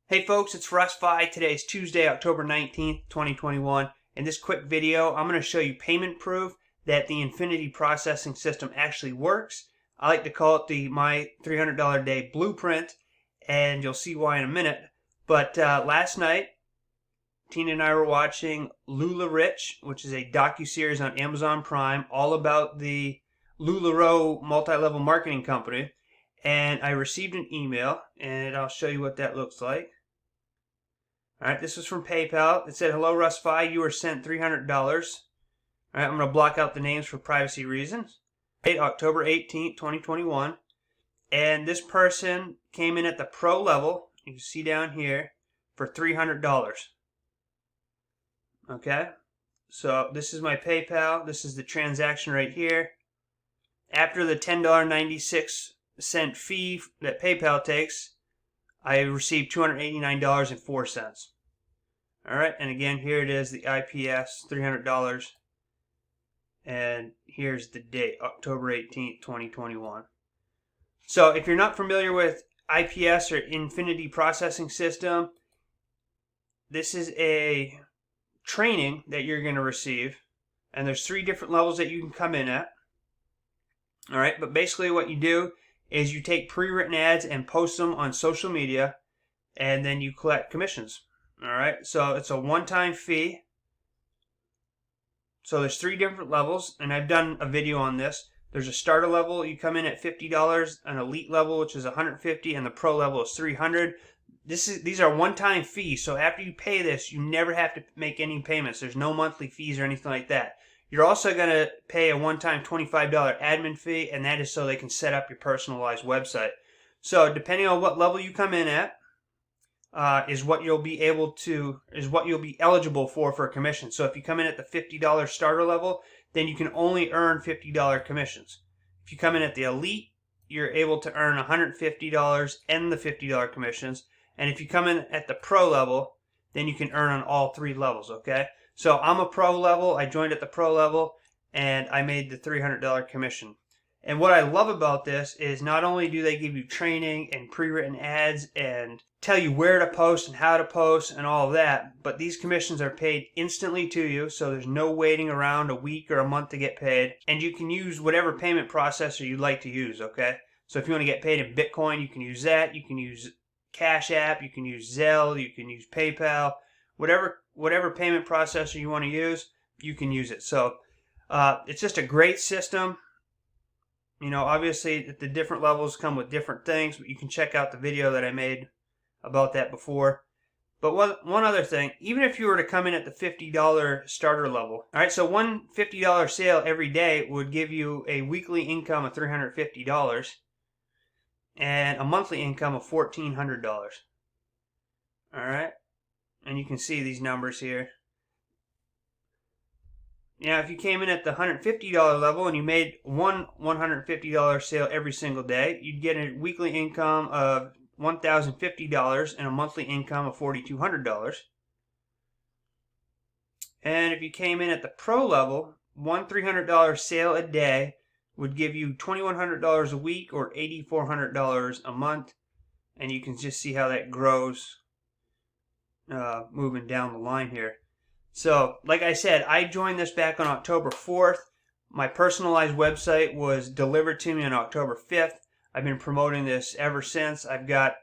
Hey folks, it's Russ. Today is Tuesday, October 19th, 2021. In this quick video, I'm going to show you payment proof that the Infinity processing system actually works. I like to call it the My $300 Day Blueprint, and you'll see why in a minute. But last night, Tina and I were watching Lula Rich, which is a docuseries on Amazon Prime, all about the LuLaRoe multi-level marketing company. And I received an email, and I'll show you what that looks like. All right, this was from PayPal. It said, "Hello, Russ. You were sent $300. All right, I'm going to block out the names for privacy reasons. October 18th, 2021. And this person came in at the pro level, you can see down here, for $300. Okay, so this is my PayPal. This is the transaction right here. After the $10.96 fee that PayPal takes, I received $289.04. All right, and again, here it is, the IPS, $300. And here's the date, October 18th, 2021. So if you're not familiar with IPS or Infinity Processing System, this is a training that you're going to receive. And there's 3 different levels that you can come in at. All right, but basically what you do is you take pre-written ads and post them on social media, and then you collect commissions. All right, so it's a one-time fee. So there's 3 different levels, and I've done a video on this. There's a starter level, you come in at $50, an elite level, which is $150, and the pro level is $300. These are one-time fees, so after you pay this, you never have to make any payments. There's no monthly fees or anything like that. You're also going to pay a one-time $25 admin fee, and that is so they can set up your personalized website. So depending on what level you come in at, is what you'll be eligible for a commission. So if you come in at the $50 starter level, then you can only earn $50 commissions. If you come in at the elite, you're able to earn $150 and the $50 commissions. And if you come in at the pro level, then you can earn on all 3 levels, okay? So I'm a pro level, I joined at the pro level, and I made the $300 commission. And what I love about this is not only do they give you training and pre-written ads and tell you where to post and how to post and all of that, but these commissions are paid instantly to you, so there's no waiting around a week or a month to get paid. And you can use whatever payment processor you'd like to use, okay? So if you want to get paid in Bitcoin, you can use that. You can use Cash App, you can use Zelle, you can use PayPal. Whatever payment processor you want to use, you can use it. So it's just a great system. You know, obviously the different levels come with different things, but you can check out the video that I made about that before. But one other thing, even if you were to come in at the $50 starter level, all right, so one $50 sale every day would give you a weekly income of $350 and a monthly income of $1,400. All right, and you can see these numbers here. Now, if you came in at the $150 level and you made one $150 sale every single day, you'd get a weekly income of $1,050 and a monthly income of $4,200. And if you came in at the pro level, one $300 sale a day would give you $2,100 a week or $8,400 a month. And you can just see how that grows moving down the line here. So, like I said, I joined this back on October 4th. My personalized website was delivered to me on October 5th. I've been promoting this ever since. I've got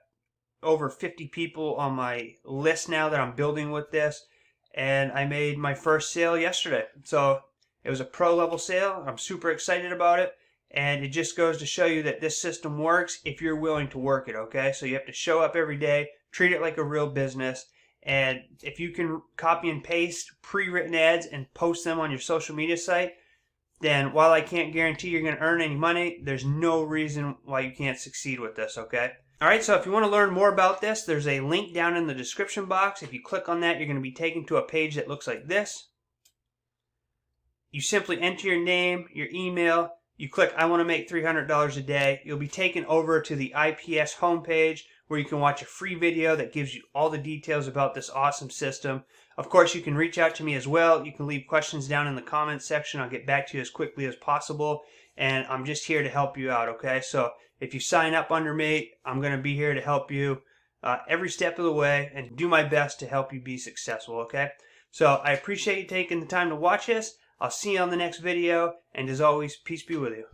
over 50 people on my list now that I'm building with this. And I made my first sale yesterday. So, it was a pro level sale. I'm super excited about it. And it just goes to show you that this system works if you're willing to work it, okay? So, you have to show up every day, treat it like a real business. And if you can copy and paste pre-written ads and post them on your social media site, then while I can't guarantee you're going to earn any money, there's no reason why you can't succeed with this, okay? All right, so if you want to learn more about this, there's a link down in the description box. If you click on that, you're going to be taken to a page that looks like this. You simply enter your name, your email, you click I want to make $300 a day. You'll be taken over to the IPS homepage, where you can watch a free video that gives you all the details about this awesome system. Of course, you can reach out to me as well. You can leave questions down in the comments section. I'll get back to you as quickly as possible. And I'm just here to help you out, okay? So if you sign up under me, I'm going to be here to help you every step of the way and do my best to help you be successful, okay? So I appreciate you taking the time to watch this. I'll see you on the next video, and as always, peace be with you.